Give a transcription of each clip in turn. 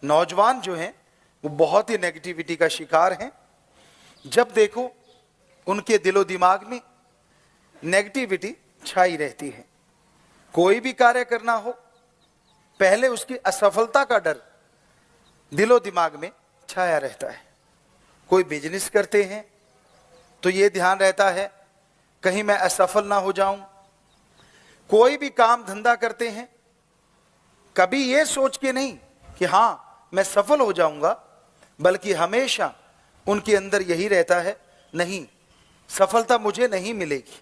नौजवान जो हैं वो बहुत ही नेगेटिविटी का शिकार हैं। जब देखो उनके दिलो दिमाग में नेगेटिविटी छाई रहती है। कोई भी कार्य करना हो, पहले उसकी असफलता का डर दिलो दिमाग में छाया रहता है। कोई बिजनेस करते हैं तो ये ध्यान रहता है कहीं मैं असफल ना हो जाऊं। कोई भी काम धंधा करते हैं, कभी ये सोच के नहीं कि हां मैं सफल हो जाऊंगा, बल्कि हमेशा उनके अंदर यही रहता है, नहीं सफलता मुझे नहीं मिलेगी,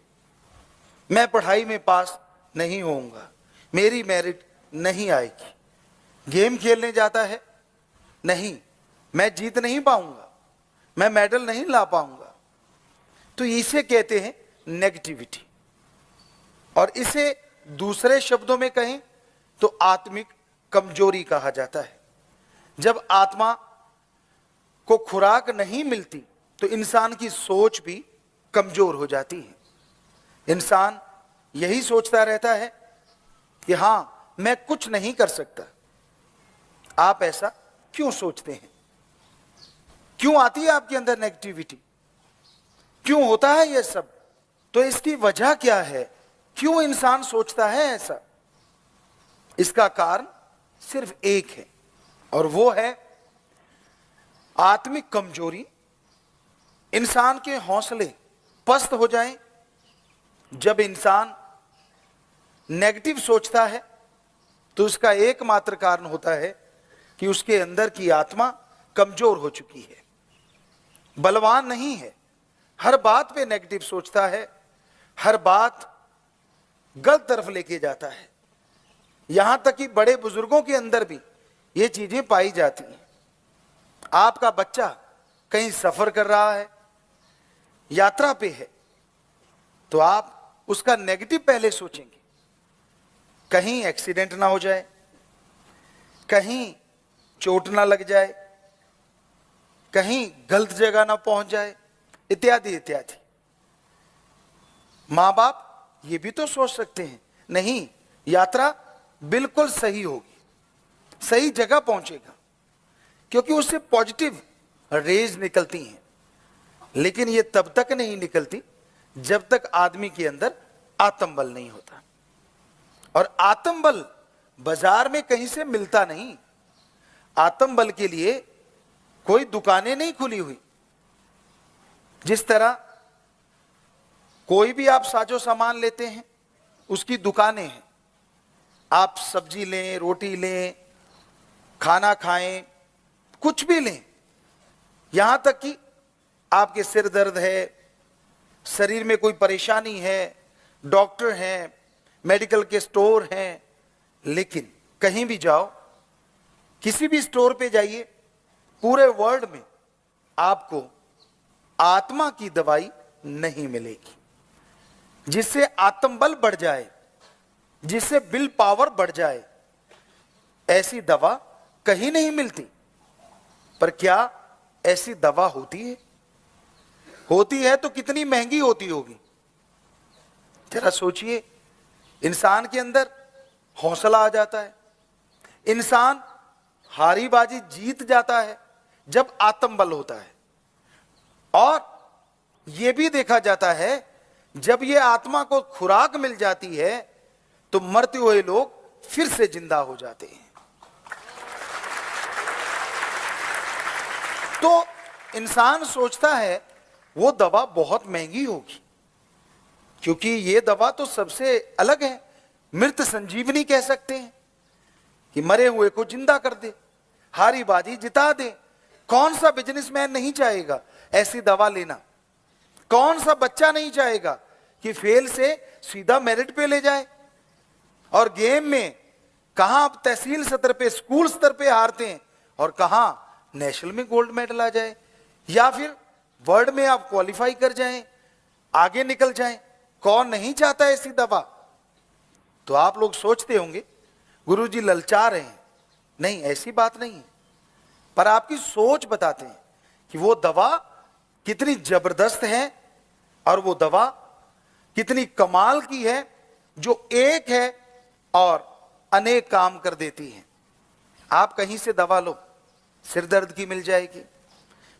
मैं पढ़ाई में पास नहीं होऊंगा, मेरी मेरिट नहीं आएगी। गेम खेलने जाता है, नहीं मैं जीत नहीं पाऊंगा, मैं मेडल नहीं ला पाऊंगा। तो इसे कहते हैं नेगेटिविटी। और इसे दूसरे शब्दों में कहें तो आत्मिक कमजोरी कहा जाता है। जब आत्मा को खुराक नहीं मिलती तो इंसान की सोच भी कमजोर हो जाती है। इंसान यही सोचता रहता है कि हां मैं कुछ नहीं कर सकता। आप ऐसा क्यों सोचते हैं? क्यों आती है आपके अंदर नेगेटिविटी? क्यों होता है यह सब? तो इसकी वजह क्या है? क्यों इंसान सोचता है ऐसा? इसका कारण सिर्फ एक है, और वो है आत्मिक कमजोरी। इंसान के हौसले पस्त हो जाएं। जब इंसान नेगेटिव सोचता है तो उसका एकमात्र कारण होता है कि उसके अंदर की आत्मा कमजोर हो चुकी है, बलवान नहीं है। हर बात पे नेगेटिव सोचता है, हर बात गलत तरफ लेके जाता है। यहां तक कि बड़े बुजुर्गों के अंदर भी ये चीजें पाई जाती हैं। आपका बच्चा कहीं सफर कर रहा है, यात्रा पे है, तो आप उसका नेगेटिव पहले सोचेंगे। कहीं एक्सीडेंट ना हो जाए, कहीं चोट ना लग जाए, कहीं गलत जगह ना पहुंच जाए, इत्यादि इत्यादि। मां बाप ये भी तो सोच सकते हैं, नहीं यात्रा बिल्कुल सही होगी, सही जगह पहुंचेगा, क्योंकि उससे पॉजिटिव रेज निकलती हैं। लेकिन ये तब तक नहीं निकलती जब तक आदमी के अंदर आत्मबल नहीं होता। और आत्मबल बाजार में कहीं से मिलता नहीं। आत्मबल के लिए कोई दुकानें नहीं खुली हुई। जिस तरह कोई भी आप साजो सामान लेते हैं, उसकी दुकानें हैं। आप सब्जी लें, रोटी लें, खाना खाएं, कुछ भी लें, यहां तक कि आपके सिर दर्द है, शरीर में कोई परेशानी है, डॉक्टर हैं, मेडिकल के स्टोर हैं। लेकिन कहीं भी जाओ, किसी भी स्टोर पे जाइए, पूरे वर्ल्ड में आपको आत्मा की दवाई नहीं मिलेगी जिससे आत्मबल बढ़ जाए, जिससे विल पावर बढ़ जाए। ऐसी दवा कहीं नहीं मिलती। पर क्या ऐसी दवा होती है? होती है तो कितनी महंगी होती होगी? जरा सोचिए। इंसान के अंदर हौसला आ जाता है, इंसान हारी बाजी जीत जाता है जब आत्मबल होता है। और यह भी देखा जाता है जब यह आत्मा को खुराक मिल जाती है तो मरते हुए लोग फिर से जिंदा हो जाते हैं। तो इंसान सोचता है वो दवा बहुत महंगी होगी, क्योंकि ये दवा तो सबसे अलग है। मृत संजीवनी कह सकते हैं कि मरे हुए को जिंदा कर दे, हारी बाजी जिता दे। कौन सा बिजनेसमैन नहीं चाहेगा ऐसी दवा लेना? कौन सा बच्चा नहीं चाहेगा कि फेल से सीधा मेरिट पे ले जाए? और गेम में कहां आप तहसील स्तर पे, स्कूल स्तर पे हारते हैं, और कहां नेशनल में गोल्ड मेडल आ जाए, या फिर वर्ल्ड में आप क्वालिफाई कर जाएं, आगे निकल जाएं। कौन नहीं चाहता ऐसी दवा? तो आप लोग सोचते होंगे गुरुजी ललचा रहे हैं। नहीं, ऐसी बात नहीं है। पर आपकी सोच बताते हैं कि वो दवा कितनी जबरदस्त है और वो दवा कितनी कमाल की है, जो एक है और अनेक काम कर देती है। आप कहीं से दवा लो, सिर दर्द की मिल जाएगी,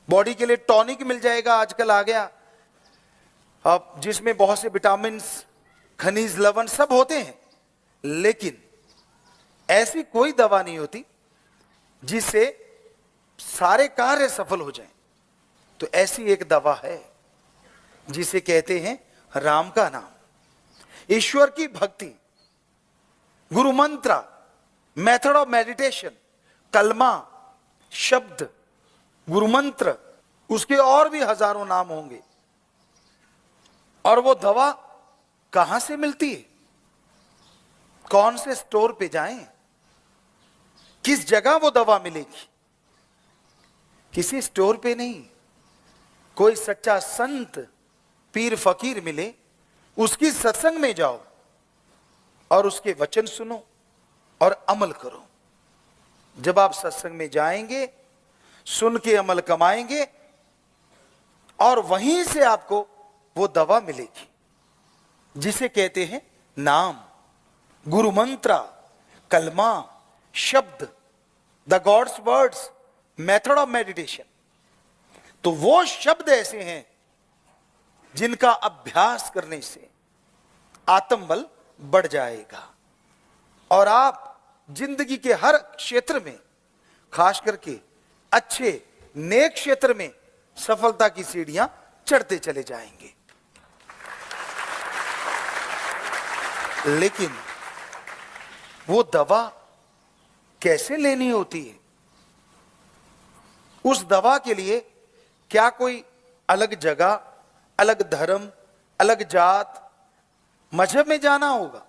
बॉडी के लिए टॉनिक मिल जाएगा, आजकल आ गया अब, जिसमें बहुत से विटामिन, खनिज, लवण सब होते हैं, लेकिन ऐसी कोई दवा नहीं होती जिससे सारे कार्य सफल हो जाएं। तो ऐसी एक दवा है जिसे कहते हैं राम का नाम, ईश्वर की भक्ति, गुरु मंत्र, मेथड ऑफ मेडिटेशन, कलमा, शब्द, गुरु मंत्र, उसके और भी हजारों नाम होंगे। और वो दवा कहां से मिलती है, कौन से स्टोर पे जाएं, किस जगह वो दवा मिलेगी? किसी स्टोर पे नहीं, कोई सच्चा संत, पीर फकीर मिले, उसकी सत्संग में जाओ और उसके वचन सुनो और अमल करो। जब आप सत्संग में जाएंगे, सुन के अमल कमाएंगे और वहीं से आपको वो दवा मिलेगी जिसे कहते हैं नाम, गुरु मंत्र, कलमा, शब्द, the gods words, method of meditation. तो वो शब्द ऐसे हैं जिनका अभ्यास करने से आत्मबल बढ़ जाएगा और आप जिंदगी के हर क्षेत्र में, खास करके अच्छे नेक क्षेत्र में, सफलता की सीढ़ियां चढ़ते चले जाएंगे। लेकिन वो दवा कैसे लेनी होती है? उस दवा के लिए क्या कोई अलग जगह, अलग धर्म, अलग जात, मजहब में जाना होगा?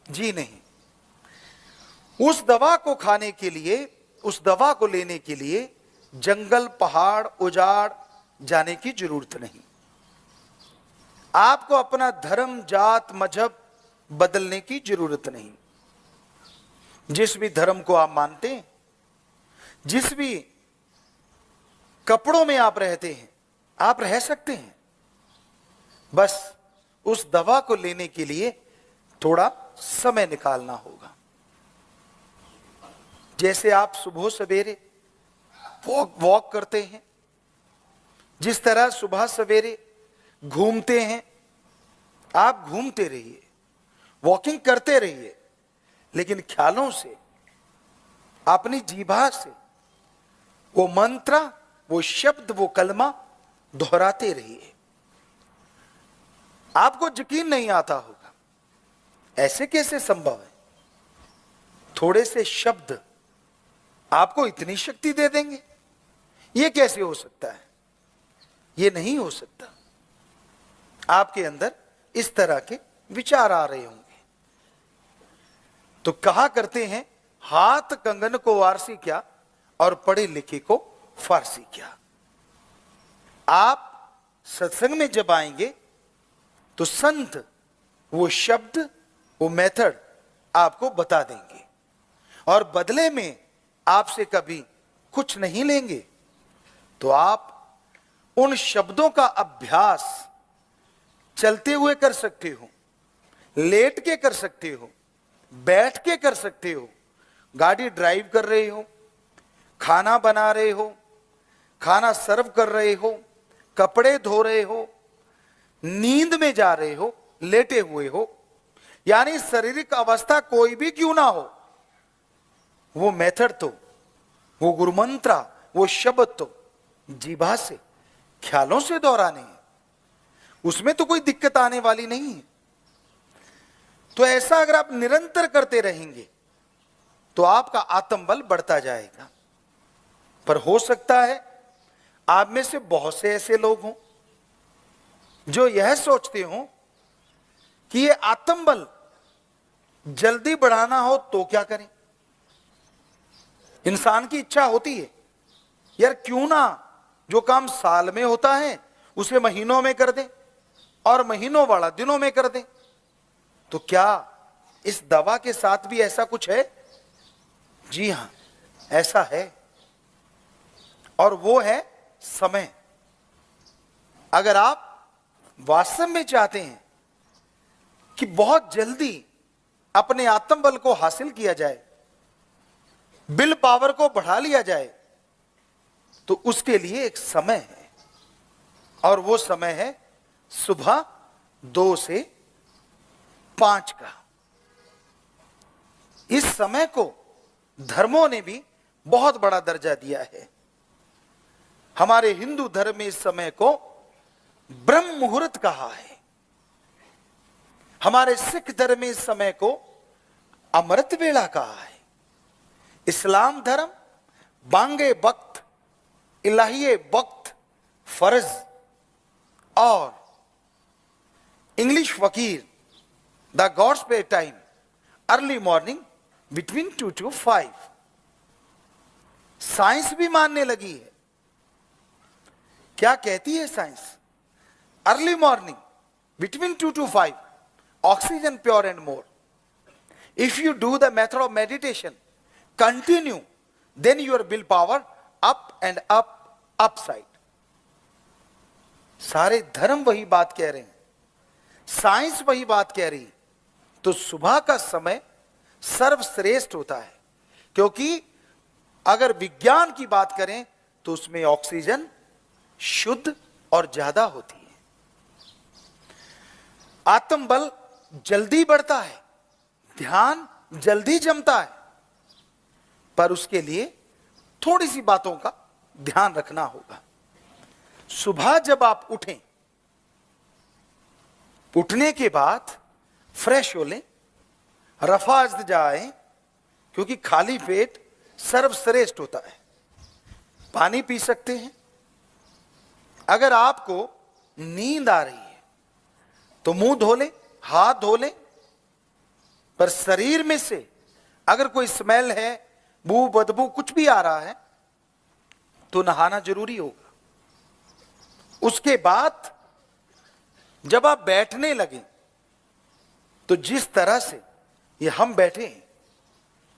जी नहीं। उस दवा को खाने के लिए, उस दवा को लेने के लिए जंगल, पहाड़, उजाड़ जाने की जरूरत नहीं। आपको अपना धर्म, जात, मजहब बदलने की जरूरत नहीं। जिस भी धर्म को आप मानते हैं, जिस भी कपड़ों में आप रहते हैं, आप रह सकते हैं। बस उस दवा को लेने के लिए थोड़ा समय निकालना होगा। जैसे आप सुबह सवेरे वॉक करते हैं, जिस तरह सुबह सवेरे घूमते हैं, आप घूमते रहिए, वॉकिंग करते रहिए, लेकिन ख्यालों से, अपनी जीभा से वो मंत्र, वो शब्द, वो कलमा दोहराते रहिए। आपको यकीन नहीं आता होगा, ऐसे कैसे संभव है? थोड़े से शब्द आपको इतनी शक्ति दे देंगे? ये कैसे हो सकता है? ये नहीं हो सकता। आपके अंदर इस तरह के विचार आ रहे होंगे। तो कहा करते हैं, हाथ कंगन को वारसी क्या और पढ़े लिखे को फारसी क्या। आप सत्संग में जब आएंगे तो संत वो शब्द, वो मेथड आपको बता देंगे और बदले में आपसे कभी कुछ नहीं लेंगे। तो आप उन शब्दों का अभ्यास चलते हुए कर सकते हो, लेट के कर सकते हो, बैठ के कर सकते हो, गाड़ी ड्राइव कर रहे हो, खाना बना रहे हो, खाना सर्व कर रहे हो, कपड़े धो रहे हो, नींद में जा रहे हो, लेटे हुए हो, यानी शारीरिक अवस्था कोई भी क्यों ना हो, वो मेथड तो, वो गुरु मंत्र, वो शब्द तो जीभा से, ख्यालों से दोहराने हैं। उसमें तो कोई दिक्कत आने वाली नहीं है। तो ऐसा अगर आप निरंतर करते रहेंगे तो आपका आत्मबल बढ़ता जाएगा। पर हो सकता है आप में से बहुत से ऐसे लोग हों जो यह सोचते हो कि ये आत्मबल जल्दी बढ़ाना हो तो क्या करें। इंसान की इच्छा होती है, यार क्यों ना जो काम साल में होता है उसे महीनों में कर दें और महीनों वाला दिनों में कर दें। तो क्या इस दवा के साथ भी ऐसा कुछ है? जी हां, ऐसा है। और वो है समय। अगर आप वास्तव में चाहते हैं कि बहुत जल्दी अपने आत्मबल को हासिल किया जाए विल पावर को बढ़ा लिया जाए तो उसके लिए एक समय है, और वो समय है सुबह 2 से 5 का। इस समय को धर्मों ने भी बहुत बड़ा दर्जा दिया है। हमारे हिंदू धर्म में इस समय को ब्रह्म मुहूर्त कहा है। हमारे सिख धर्म में इस समय को अमृत वेला कहा है। इस्लाम धर्म बांगे वक्त, इलाहिये वक्त, फर्ज, और इंग्लिश फकीर the gods pay time early morning between 2 to 5। Science भी मानने लगी है। क्या कहती है science? Early morning between 2 to 5 oxygen pure and more. If you do the method of meditation continue, then your will power up and up, upside. सारे धर्म वही बात कह रहे हैं, साइंस वही बात कह रही है। तो सुबह का समय सर्वश्रेष्ठ होता है, क्योंकि अगर विज्ञान की बात करें तो उसमें ऑक्सीजन शुद्ध और ज्यादा होती है। आत्मबल जल्दी बढ़ता है, ध्यान जल्दी जमता है, पर उसके लिए थोड़ी सी बातों का ध्यान रखना होगा। सुबह जब आप उठें, उठने के बाद फ्रेश हो लें, रफाज जाएं, क्योंकि खाली पेट सर्वश्रेष्ठ होता है। पानी पी सकते हैं। अगर आपको नींद आ रही है तो मुंह धो लें, हाथ धो लें, पर शरीर में से अगर कोई स्मेल है, बू बदबू कुछ भी आ रहा है, तो नहाना जरूरी होगा। उसके बाद जब आप बैठने लगे तो जिस तरह से ये हम बैठे हैं,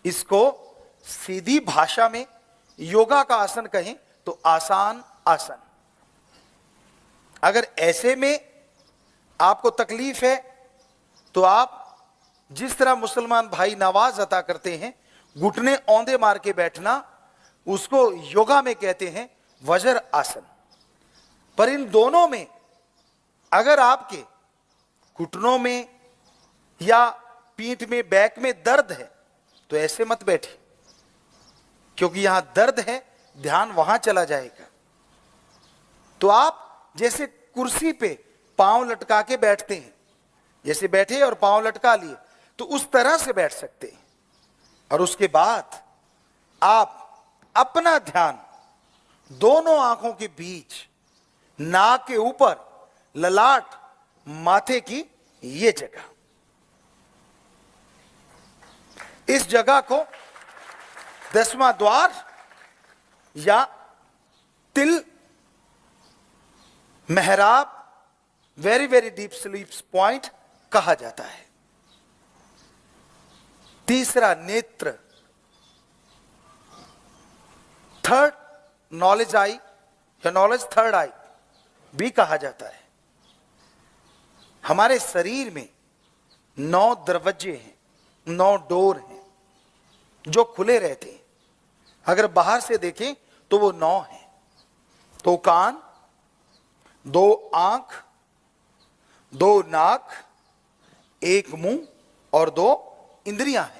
इसको सीधी भाषा में योगा का आसन कहें तो आसान आसन। अगर ऐसे में आपको तकलीफ है तो आप जिस तरह मुसलमान भाई नवाज अता करते हैं, घुटने औंधे मार के बैठना, उसको योगा में कहते हैं वज्र आसन। पर इन दोनों में अगर आपके घुटनों में या पीठ में, बैक में दर्द है तो ऐसे मत बैठिए, क्योंकि यहां दर्द है, ध्यान वहां चला जाएगा। तो आप जैसे कुर्सी पे पांव लटका के बैठते हैं, जैसे बैठे और पांव लटका लिए, तो उस तरह से बैठ सकते हैं। और उसके बाद आप अपना ध्यान दोनों आंखों के बीच, नाक के ऊपर, ललाट, माथे की ये जगह, इस जगह को 10वां द्वार या तिल, मेहराब, very very deep sleep point कहा जाता है। तीसरा नेत्र, थर्ड नॉलेज आई या नॉलेज थर्ड आई भी कहा जाता है। हमारे शरीर में 9 दरवाजे हैं, 9 डोर हैं जो खुले रहते हैं। अगर बाहर से देखें तो वो 9 हैं। 2 कान, 2 आंख, 2 नाक, 1 मुंह और 2 इंद्रियां हैं।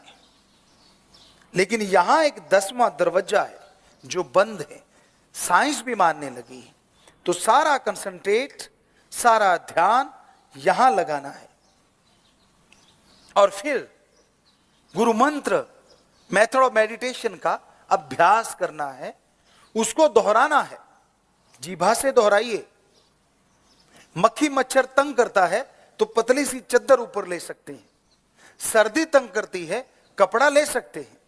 लेकिन यहां एक 10वां दरवाजा है जो बंद है। साइंस भी मानने लगी है। तो सारा कंसंट्रेट, सारा ध्यान यहां लगाना है, और फिर गुरु मंत्र, मेथड ऑफ मेडिटेशन का अभ्यास करना है, उसको दोहराना है। जीभा से दोहराइए। मक्खी मच्छर तंग करता है तो पतली सी चद्दर ऊपर ले सकते हैं। सर्दी तंग करती है, कपड़ा ले सकते हैं।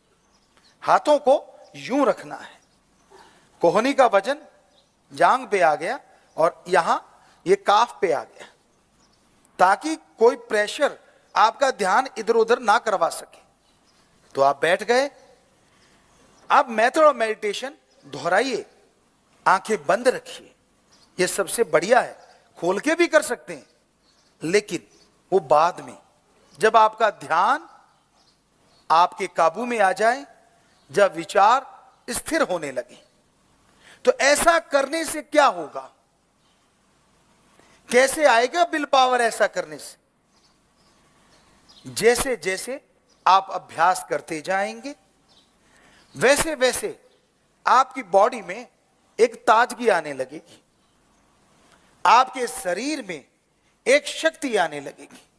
हाथों को यूं रखना है। कोहनी का वजन जांग पे आ गया और यहां ये काफ पे आ गया, ताकि कोई प्रेशर आपका ध्यान इधर उधर ना करवा सके। तो आप बैठ गए। अब मेथड ऑफ मेडिटेशन दोहराइए, आंखें बंद रखिए। यह सबसे बढ़िया है। खोल के भी कर सकते हैं, लेकिन वो बाद में, जब आपका ध्यान आपके काबू में आ जाए, जब विचार स्थिर होने लगे। तो ऐसा करने से क्या होगा, कैसे आएगा विल पावर ऐसा करने से? जैसे जैसे आप अभ्यास करते जाएंगे वैसे वैसे आपकी बॉडी में एक ताजगी आने लगेगी, आपके शरीर में एक शक्ति आने लगेगी।